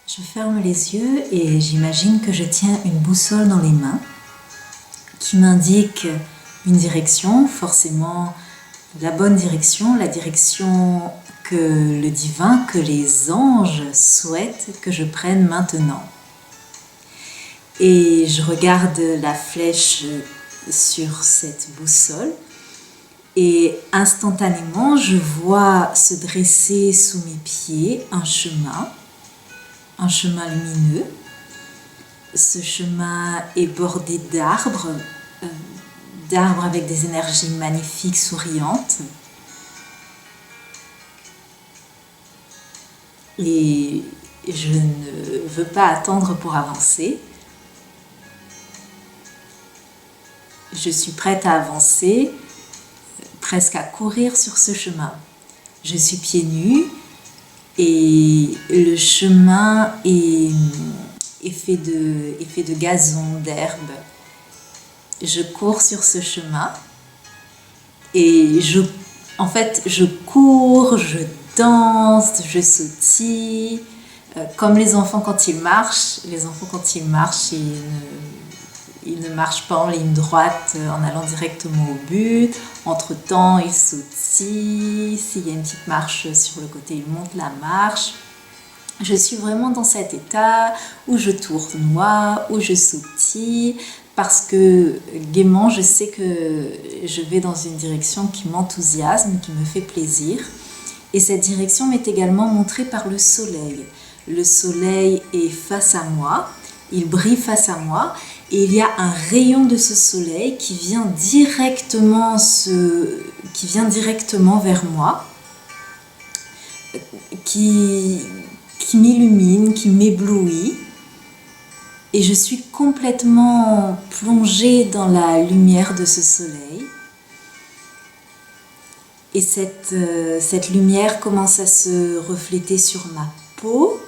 Je ferme les yeux et j'imagine que je tiens une boussole dans les mains qui m'indique une direction, forcément la bonne direction, la direction que le divin, que les anges souhaitent que je prenne maintenant. Et je regarde la flèche sur cette boussole et instantanément je vois se dresser sous mes pieds un chemin lumineux. Ce chemin est bordé d'arbres avec des énergies magnifiques, souriantes. Et je ne veux pas attendre pour avancer. Je suis prête à avancer, presque à courir sur ce chemin. Je suis pieds nus et le chemin est fait de gazon, d'herbe. Je cours sur ce chemin et je cours, je danse, je sautille, comme les enfants quand ils marchent. Les enfants quand ils marchent, ils ne marchent pas en ligne droite en allant directement au but. Entre-temps, ils sautillent. S'il y a une petite marche sur le côté, ils montent la marche. Je suis vraiment dans cet état où je tournoie, où je sautille, parce que gaiement, je sais que je vais dans une direction qui m'enthousiasme, qui me fait plaisir. Et cette direction m'est également montrée par le soleil. Le soleil est face à moi, il brille face à moi, et il y a un rayon de ce soleil qui vient directement vers moi, qui m'illumine, qui m'éblouit. Et je suis complètement plongée dans la lumière de ce soleil. Et cette lumière commence à se refléter sur ma peau.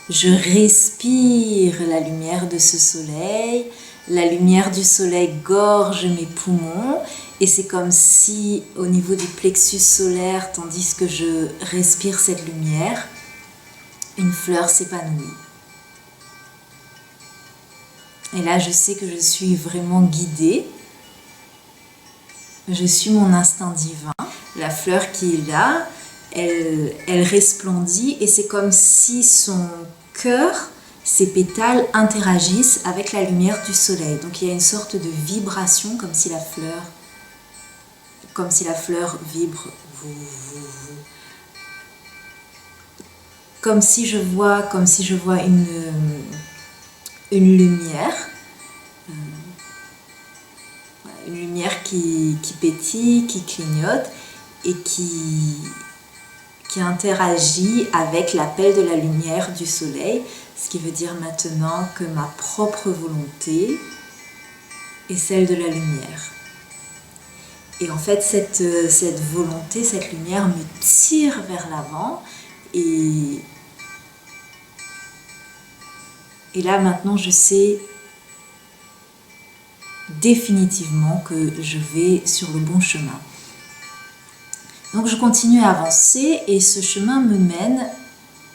Je respire la lumière de ce soleil. La lumière du soleil gorge mes poumons. Et c'est comme si, au niveau du plexus solaire, tandis que je respire cette lumière, une fleur s'épanouit. Et là, je sais que je suis vraiment guidée. Je suis mon instinct divin. La fleur qui est là, elle resplendit et c'est comme si son cœur, ses pétales interagissent avec la lumière du soleil. Donc il y a une sorte de vibration comme si la fleur vibre. Comme si je vois une lumière qui pétille, qui clignote et qui interagit avec l'appel de la lumière du soleil, ce qui veut dire maintenant que ma propre volonté est celle de la lumière. Et en fait, cette volonté, cette lumière me tire vers l'avant et là maintenant je sais définitivement que je vais sur le bon chemin. Donc je continue à avancer et ce chemin me mène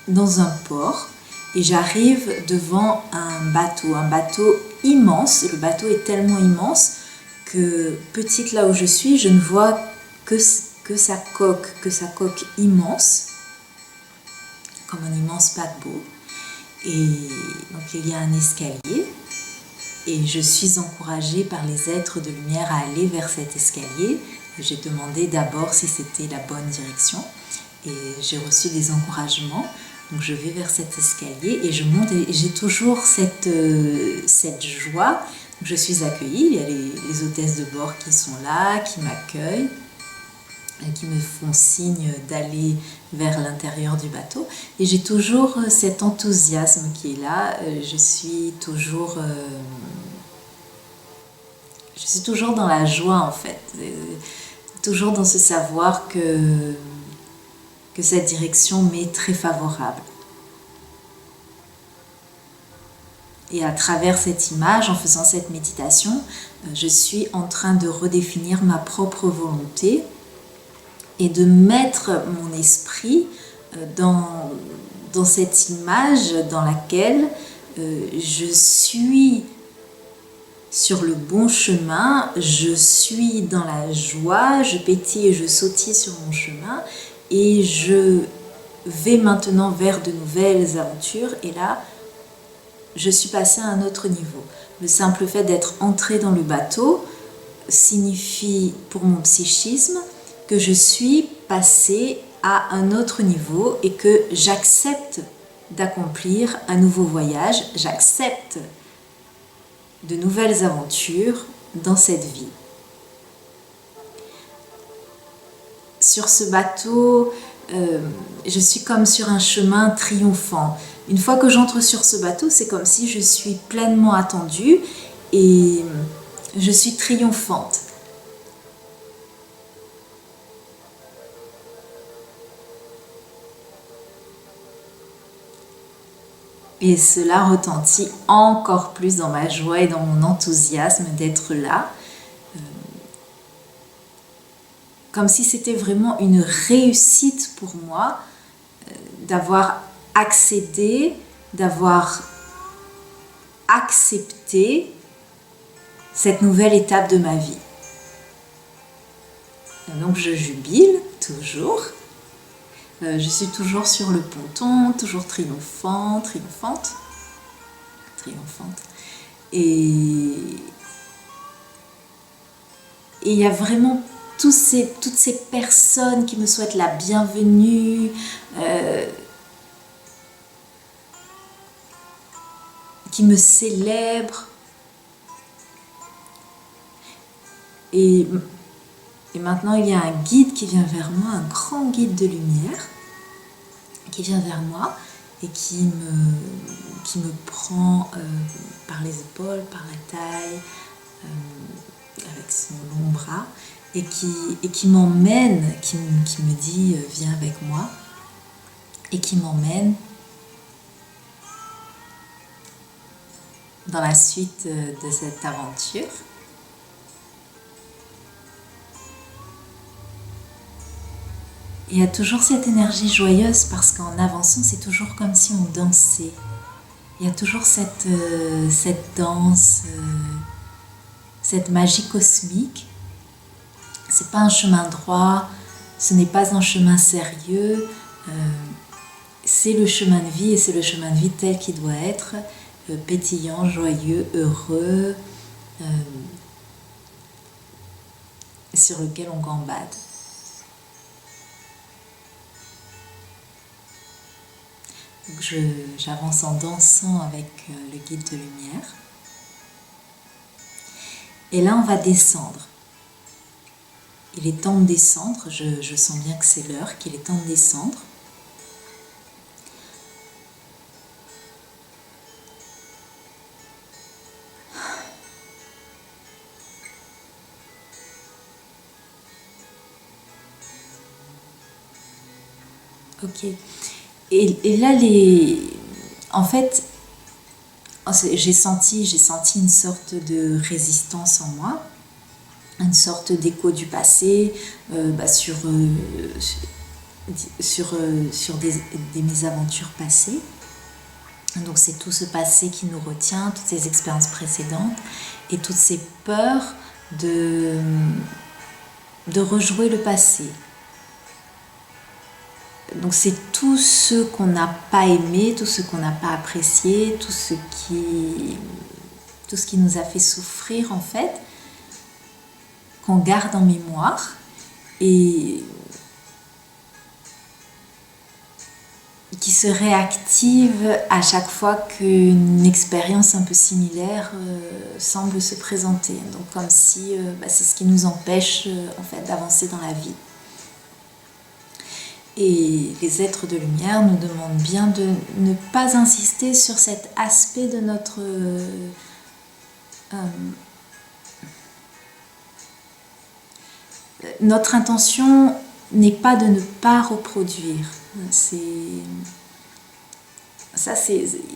dans un port et j'arrive devant un bateau immense. Le bateau est tellement immense que petite là où je suis, je ne vois que sa coque immense, comme un immense paquebot. Et donc il y a un escalier et je suis encouragée par les êtres de lumière à aller vers cet escalier. J'ai demandé d'abord si c'était la bonne direction et j'ai reçu des encouragements. Donc je vais vers cet escalier et je monte et j'ai toujours cette joie. Donc je suis accueillie, il y a les hôtesses de bord qui sont là, qui m'accueillent, qui me font signe d'aller vers l'intérieur du bateau. Et j'ai toujours cet enthousiasme qui est là. Je suis toujours dans la joie en fait. Toujours dans ce savoir que cette direction m'est très favorable. Et à travers cette image, en faisant cette méditation, je suis en train de redéfinir ma propre volonté et de mettre mon esprit dans dans cette image dans laquelle je suis sur le bon chemin, je suis dans la joie, je pétille et je sautille sur mon chemin et je vais maintenant vers de nouvelles aventures et là, je suis passée à un autre niveau. Le simple fait d'être entrée dans le bateau signifie pour mon psychisme que je suis passée à un autre niveau et que j'accepte d'accomplir un nouveau voyage, j'accepte de nouvelles aventures dans cette vie. Sur ce bateau, je suis comme sur un chemin triomphant. Une fois que j'entre sur ce bateau, c'est comme si je suis pleinement attendue et je suis triomphante. Et cela retentit encore plus dans ma joie et dans mon enthousiasme d'être là. Comme si c'était vraiment une réussite pour moi d'avoir accédé, d'avoir accepté cette nouvelle étape de ma vie. Donc je jubile toujours. Je suis toujours sur le ponton, toujours triomphante. Et il y a vraiment toutes ces personnes qui me souhaitent la bienvenue, qui me célèbrent. Et maintenant, il y a un guide qui vient vers moi, un grand guide de lumière, qui vient vers moi et qui me prend par les épaules, par la taille, avec son long bras, et qui m'emmène, qui me dit « viens avec moi », et qui m'emmène dans la suite de cette aventure. Il y a toujours cette énergie joyeuse parce qu'en avançant, c'est toujours comme si on dansait. Il y a toujours cette danse, cette magie cosmique. C'est pas un chemin droit, ce n'est pas un chemin sérieux. C'est le chemin de vie et c'est le chemin de vie tel qu'il doit être, pétillant, joyeux, heureux, sur lequel on gambade. Donc j'avance en dansant avec le guide de lumière. Et là, on va descendre. Il est temps de descendre. Je sens bien que c'est l'heure, qu'il est temps de descendre. Ok. Et là, en fait, j'ai senti une sorte de résistance en moi, une sorte d'écho du passé sur des mésaventures passées. Donc c'est tout ce passé qui nous retient, toutes ces expériences précédentes et toutes ces peurs de rejouer le passé. Donc c'est tout ce qu'on n'a pas aimé, tout ce qu'on n'a pas apprécié, tout ce qui nous a fait souffrir en fait, qu'on garde en mémoire et qui se réactive à chaque fois qu'une expérience un peu similaire semble se présenter. Donc comme si c'est ce qui nous empêche en fait d'avancer dans la vie. Et les êtres de lumière nous demandent bien de ne pas insister sur cet aspect de notre intention n'est pas de ne pas reproduire. Ils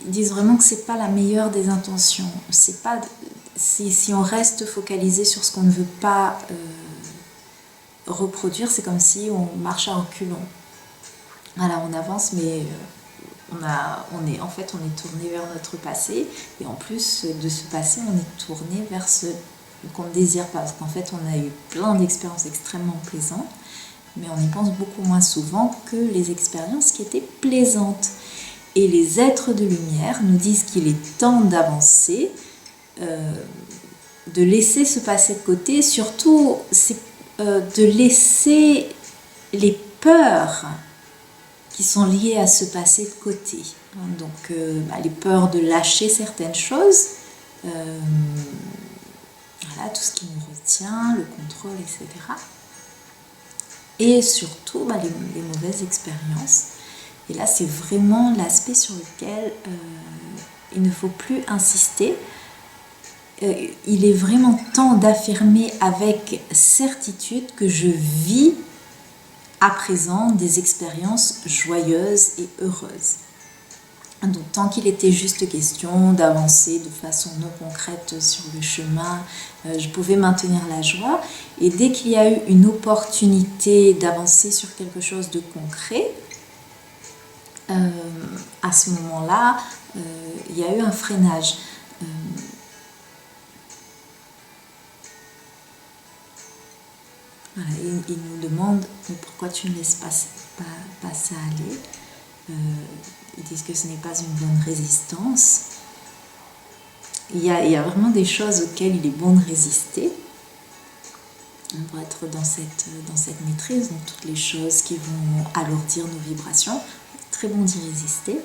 disent vraiment que c'est pas la meilleure des intentions. C'est pas si on reste focalisé sur ce qu'on ne veut pas reproduire, c'est comme si on marche à reculons. Voilà, on avance, mais en fait, on est tourné vers notre passé, et en plus de ce passé, on est tourné vers ce qu'on ne désire pas, parce qu'en fait, on a eu plein d'expériences extrêmement plaisantes, mais on y pense beaucoup moins souvent que les expériences qui étaient plaisantes. Et les êtres de lumière nous disent qu'il est temps d'avancer, de laisser ce passé de côté, surtout de laisser les peurs qui sont liées à ce passé de côté. Donc les peurs de lâcher certaines choses, voilà, tout ce qui nous retient, le contrôle, etc. Et surtout les mauvaises expériences. Et là, c'est vraiment l'aspect sur lequel il ne faut plus insister. Il est vraiment temps d'affirmer avec certitude que je vis à présent des expériences joyeuses et heureuses. Donc, tant qu'il était juste question d'avancer de façon non concrète sur le chemin, je pouvais maintenir la joie. Et dès qu'il y a eu une opportunité d'avancer sur quelque chose de concret, à ce moment-là, il y a eu un freinage. Voilà, il nous demande pourquoi tu ne laisses pas ça aller. Ils disent que ce n'est pas une bonne résistance. Il y a vraiment des choses auxquelles il est bon de résister pour être dans cette maîtrise, donc toutes les choses qui vont alourdir nos vibrations. Très bon d'y résister.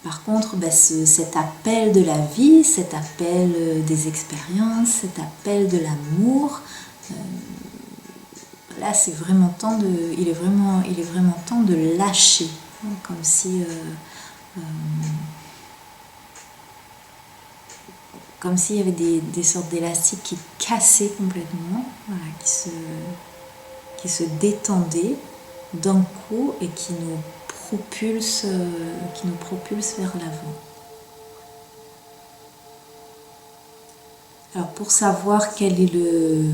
Par contre, cet appel de la vie, cet appel des expériences, cet appel de l'amour, là c'est vraiment temps il est vraiment temps de lâcher, comme si comme s'il y avait des sortes d'élastiques qui cassaient complètement, voilà, qui se détendaient d'un coup et qui nous propulse vers l'avant. Alors pour savoir quel est le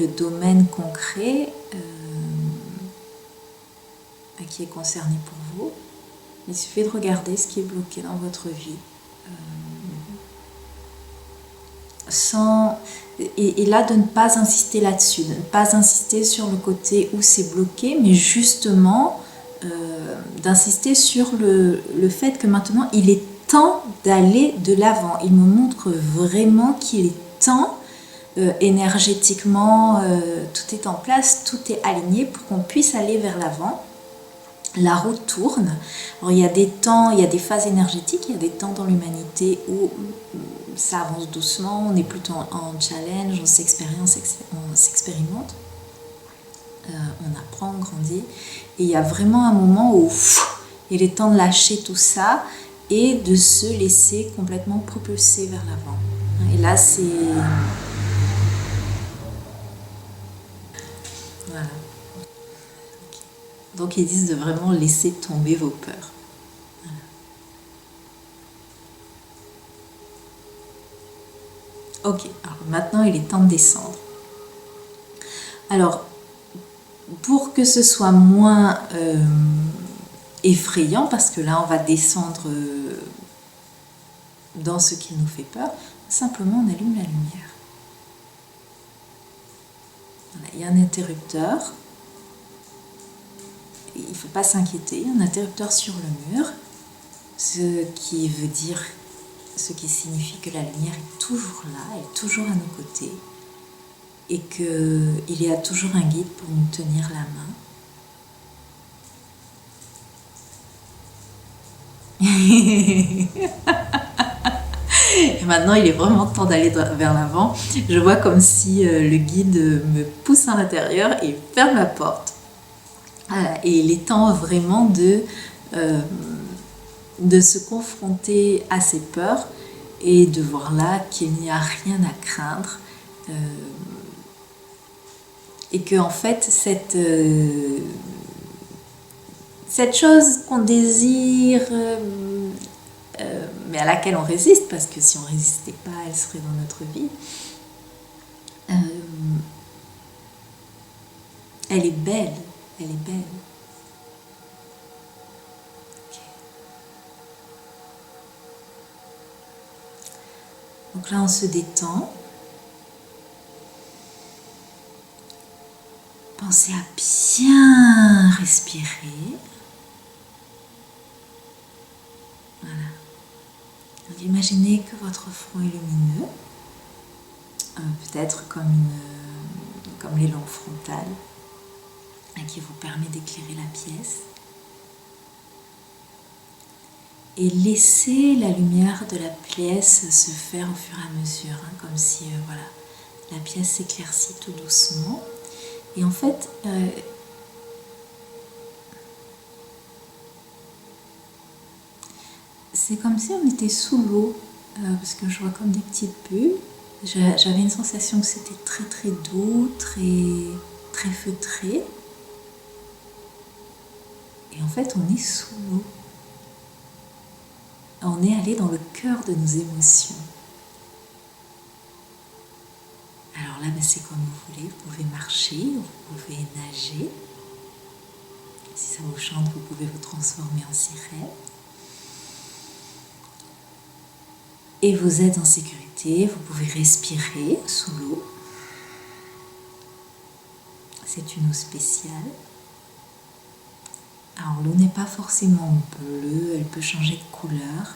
domaine concret qui est concerné pour vous, il suffit de regarder ce qui est bloqué dans votre vie. Et là, de ne pas insister là-dessus, de ne pas insister sur le côté où c'est bloqué, mais justement d'insister sur le fait que maintenant il est temps d'aller de l'avant. Il me montre vraiment qu'il est temps, énergétiquement, tout est en place, tout est aligné pour qu'on puisse aller vers l'avant. La roue tourne. Alors, il y a des temps, il y a des phases énergétiques, il y a des temps dans l'humanité où ça avance doucement, on est plutôt en challenge, on s'expérimente, on apprend, on grandit. Et il y a vraiment un moment où il est temps de lâcher tout ça et de se laisser complètement propulser vers l'avant. Et là, c'est... Voilà. Donc, ils disent de vraiment laisser tomber vos peurs. Ok, alors maintenant il est temps de descendre. Alors, pour que ce soit moins effrayant, parce que là on va descendre dans ce qui nous fait peur, simplement on allume la lumière. Voilà, il y a un interrupteur, il ne faut pas s'inquiéter, il y a un interrupteur sur le mur, ce qui signifie que la lumière est toujours là, elle est toujours à nos côtés et qu'il y a toujours un guide pour nous tenir la main. Et maintenant, il est vraiment temps d'aller vers l'avant. Je vois comme si le guide me pousse à l'intérieur et ferme la porte. Voilà. Et il est temps vraiment de se confronter à ses peurs et de voir là qu'il n'y a rien à craindre et que en fait cette chose qu'on désire mais à laquelle on résiste, parce que si on ne résistait pas, elle serait dans notre vie, elle est belle, elle est belle. Donc là, on se détend. Pensez à bien respirer. Voilà. Donc imaginez que votre front est lumineux, peut-être comme les lampes frontales, qui vous permet d'éclairer la pièce. Et laissez la lumière de la pièce se faire au fur et à mesure, comme si voilà, la pièce s'éclaircit tout doucement. Et en fait, c'est comme si on était sous l'eau, parce que je vois comme des petites bulles. J'avais une sensation que c'était très très doux, très feutré. Et en fait, on est sous l'eau. On est allé dans le cœur de nos émotions. Alors là, c'est comme vous voulez. Vous pouvez marcher, vous pouvez nager. Si ça vous chante, vous pouvez vous transformer en sirène. Et vous êtes en sécurité, vous pouvez respirer sous l'eau. C'est une eau spéciale. Alors l'eau n'est pas forcément bleue, elle peut changer de couleur.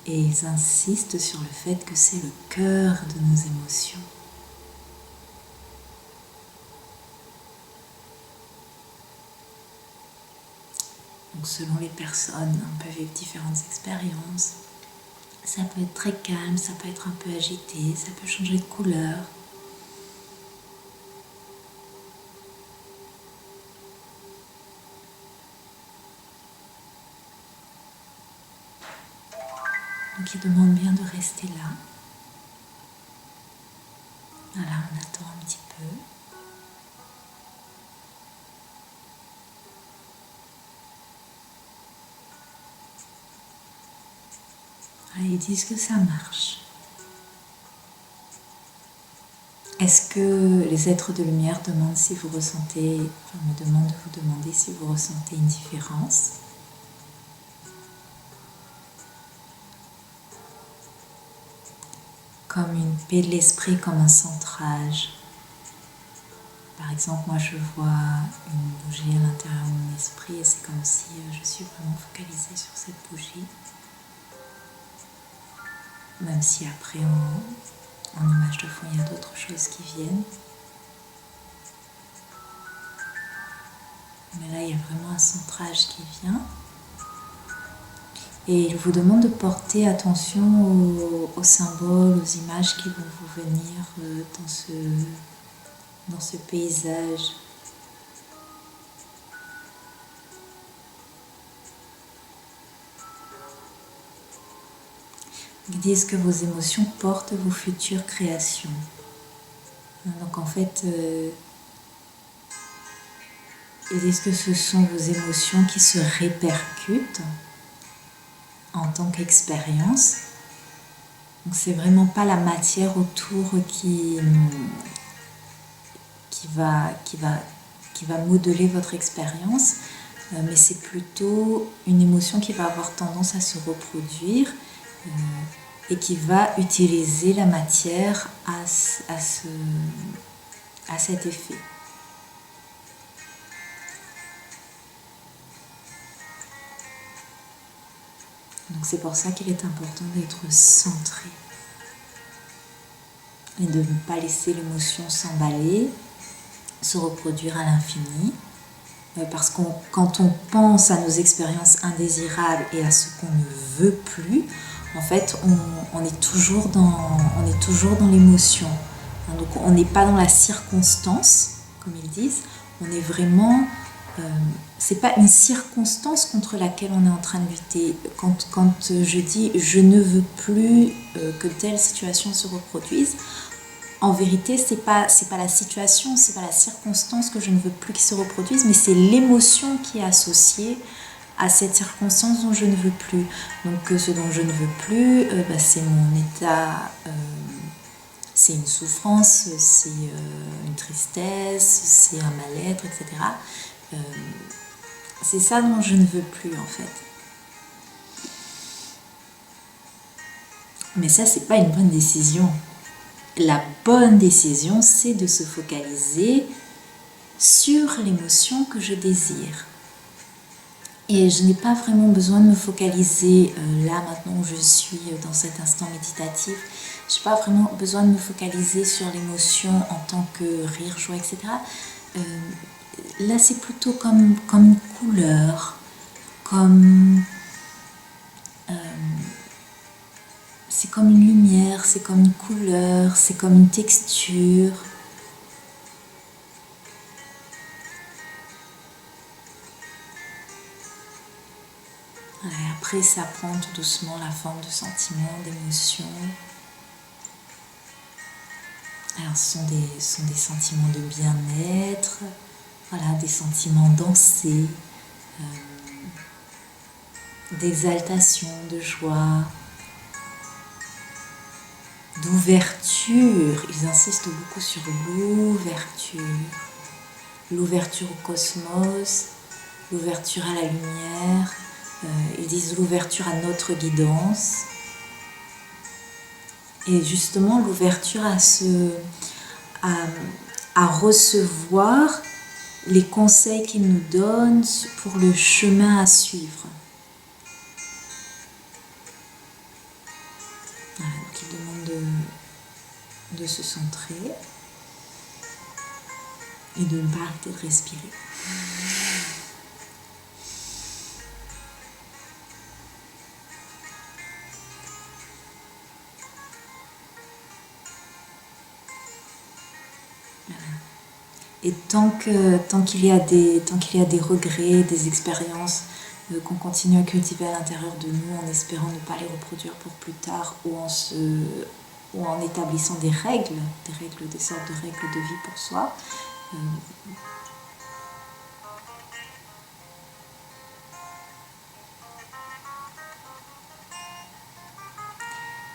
Et ils insistent sur le fait que c'est le cœur de nos émotions. Donc selon les personnes, on peut vivre différentes expériences. Ça peut être très calme, ça peut être un peu agité, ça peut changer de couleur. Donc il demande bien de rester là. Voilà, on attend un petit peu. Voilà, ils disent que ça marche. Est-ce que les êtres de lumière demandent si vous ressentez, me demandent de vous demander si vous ressentez une différence ? Comme une paix de l'esprit, comme un centrage. Par exemple, moi je vois une bougie à l'intérieur de mon esprit et c'est comme si je suis vraiment focalisée sur cette bougie. Même si après, en image de fond, il y a d'autres choses qui viennent. Mais là, il y a vraiment un centrage qui vient. Et il vous demande de porter attention aux symboles, aux images qui vont vous venir dans ce paysage. Ils disent que vos émotions portent vos futures créations. Donc en fait, ils disent que ce sont vos émotions qui se répercutent en tant qu'expérience. Donc c'est vraiment pas la matière autour qui va modeler votre expérience, mais c'est plutôt une émotion qui va avoir tendance à se reproduire et qui va utiliser la matière à cet effet. Donc c'est pour ça qu'il est important d'être centré et de ne pas laisser l'émotion s'emballer, se reproduire à l'infini. Parce que quand on pense à nos expériences indésirables et à ce qu'on ne veut plus, en fait, on est toujours dans l'émotion. Donc on n'est pas dans la circonstance, comme ils disent, on est vraiment... c'est pas une circonstance contre laquelle on est en train de lutter. Quand je dis « je ne veux plus que telle situation se reproduise », en vérité, c'est pas la situation, c'est pas la circonstance que je ne veux plus qu'il se reproduise, mais c'est l'émotion qui est associée à cette circonstance dont je ne veux plus. Donc ce dont je ne veux plus, c'est mon état, c'est une souffrance, c'est une tristesse, c'est un mal-être, etc. C'est ça dont je ne veux plus en fait. Mais ça, c'est pas une bonne décision. La bonne décision, c'est de se focaliser sur l'émotion que je désire. Et je n'ai pas vraiment besoin de me focaliser là, maintenant où je suis dans cet instant méditatif. Je n'ai pas vraiment besoin de me focaliser sur l'émotion en tant que rire, joie, etc. Là, c'est plutôt comme une couleur, c'est comme une lumière, c'est comme une couleur, c'est comme une texture. Et après, ça prend tout doucement la forme de sentiments, d'émotions. Alors, ce sont des sentiments de bien-être, voilà, des sentiments dansés, d'exaltation, de joie, d'ouverture. Ils insistent beaucoup sur l'ouverture. L'ouverture au cosmos, l'ouverture à la lumière. Ils disent l'ouverture à notre guidance. Et justement, l'ouverture à recevoir les conseils qu'ils nous donnent pour le chemin à suivre. Voilà, donc ils demandent de se centrer et de ne pas arrêter de respirer. Voilà. Et tant qu'il y a des regrets, des expériences qu'on continue à cultiver à l'intérieur de nous en espérant ne pas les reproduire pour plus tard ou en établissant des sortes de règles de vie pour soi,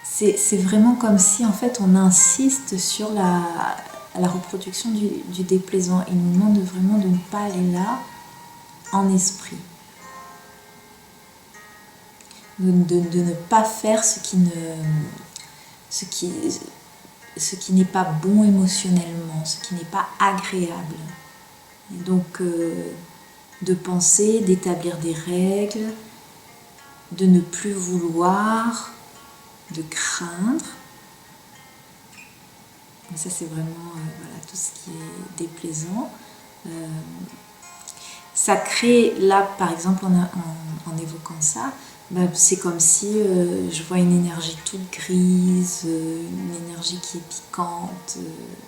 c'est vraiment comme si en fait on insiste sur la reproduction du déplaisant. Il nous demande vraiment de ne pas aller là en esprit. De ne pas faire ce qui n'est pas bon émotionnellement, ce qui n'est pas agréable. Et donc de penser, d'établir des règles, de ne plus vouloir, de craindre. Ça, c'est vraiment voilà, tout ce qui est déplaisant. Ça crée, là, par exemple, en évoquant ça, c'est comme si je vois une énergie toute grise, une énergie qui est piquante,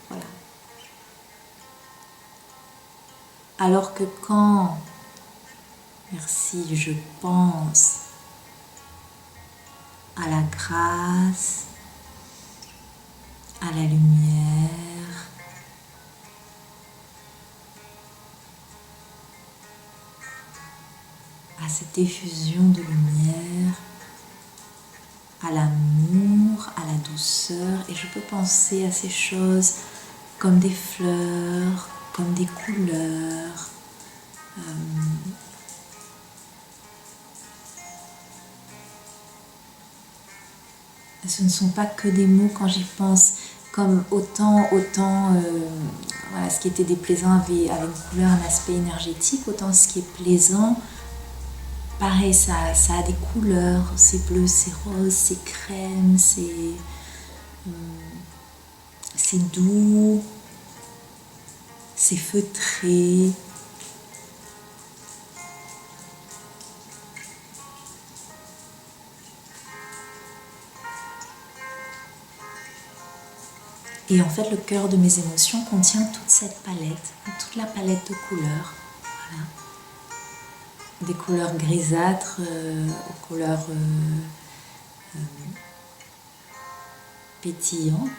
voilà. Alors que quand, merci, je pense à la grâce, à la lumière, à cette effusion de lumière, à l'amour, à la douceur, et je peux penser à ces choses comme des fleurs, comme des couleurs. Ce ne sont pas que des mots quand j'y pense, comme autant voilà, ce qui était déplaisant avait une couleur, un aspect énergétique, autant ce qui est plaisant, pareil, ça a des couleurs, c'est bleu, c'est rose, c'est crème, c'est doux, c'est feutré. Et en fait, le cœur de mes émotions contient toute cette palette, toute la palette de couleurs. Voilà. Des couleurs grisâtres aux couleurs pétillantes.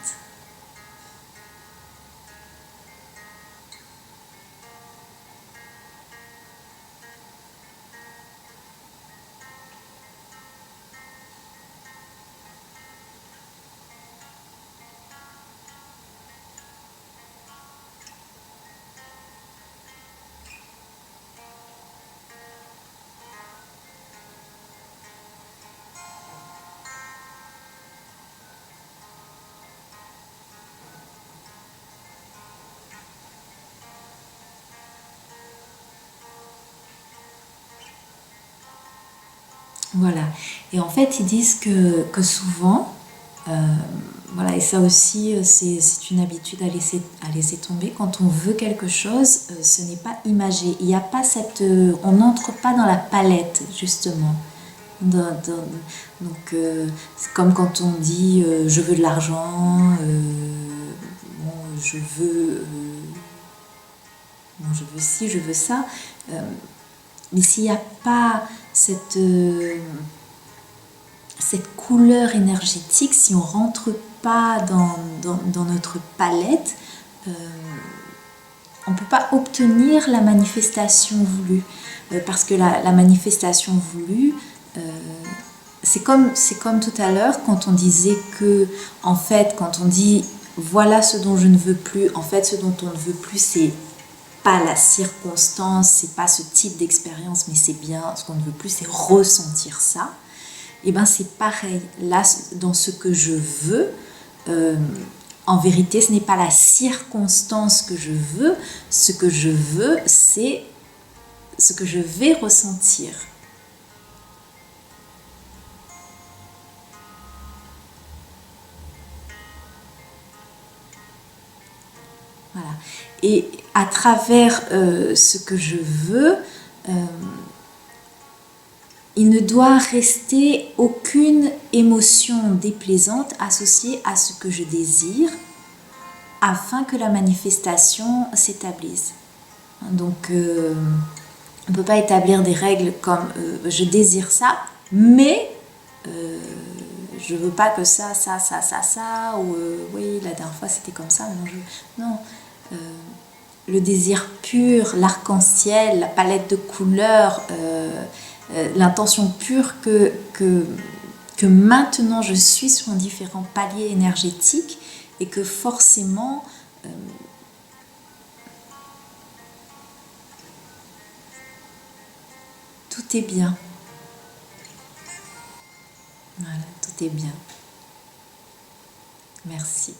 Voilà. Et en fait, ils disent que souvent, voilà, et ça aussi, c'est une habitude à laisser tomber. Quand on veut quelque chose, ce n'est pas imagé. Il n'y a pas on n'entre pas dans la palette, justement. Donc, c'est comme quand on dit je veux de l'argent, bon, je veux ci, je veux ça. Mais s'il n'y a pas cette couleur énergétique, si on ne rentre pas dans notre palette, on ne peut pas obtenir la manifestation voulue. Parce que la manifestation voulue, c'est comme tout à l'heure quand on disait que, en fait, quand on dit voilà ce dont je ne veux plus, en fait, ce dont on ne veut plus, c'est pas la circonstance, c'est pas ce type d'expérience, mais c'est bien ce qu'on ne veut plus, c'est ressentir ça. Et bien c'est pareil, là dans ce que je veux, en vérité ce n'est pas la circonstance que je veux, ce que je veux c'est ce que je vais ressentir. Voilà. Et à travers ce que je veux, il ne doit rester aucune émotion déplaisante associée à ce que je désire afin que la manifestation s'établisse. Donc, on ne peut pas établir des règles comme je désire ça, mais je ne veux pas que ça, ou oui, la dernière fois c'était comme ça, non. Le désir pur, l'arc-en-ciel, la palette de couleurs, l'intention pure que maintenant je suis sur un différent palier énergétique et que forcément tout est bien. Voilà, tout est bien. Merci.